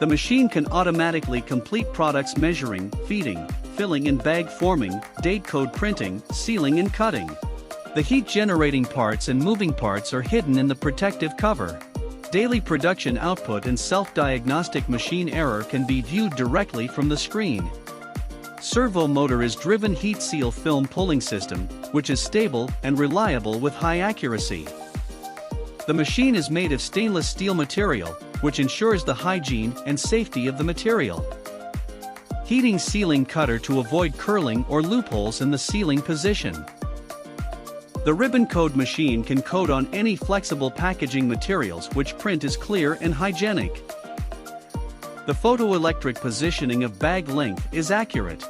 The machine can automatically complete products measuring, feeding, filling and bag forming, date code printing, sealing and cutting. The heat-generating parts and moving parts are hidden in the protective cover. Daily production output and self-diagnostic machine error can be viewed directly from the screen. Servo motor is driven heat seal film pulling system, which is stable and reliable with high accuracy. The machine is made of stainless steel material, which ensures the hygiene and safety of the material. Heating sealing cutter to avoid curling or loopholes in the sealing position. The ribbon code machine can code on any flexible packaging materials which print is clear and hygienic. The photoelectric positioning of bag length is accurate.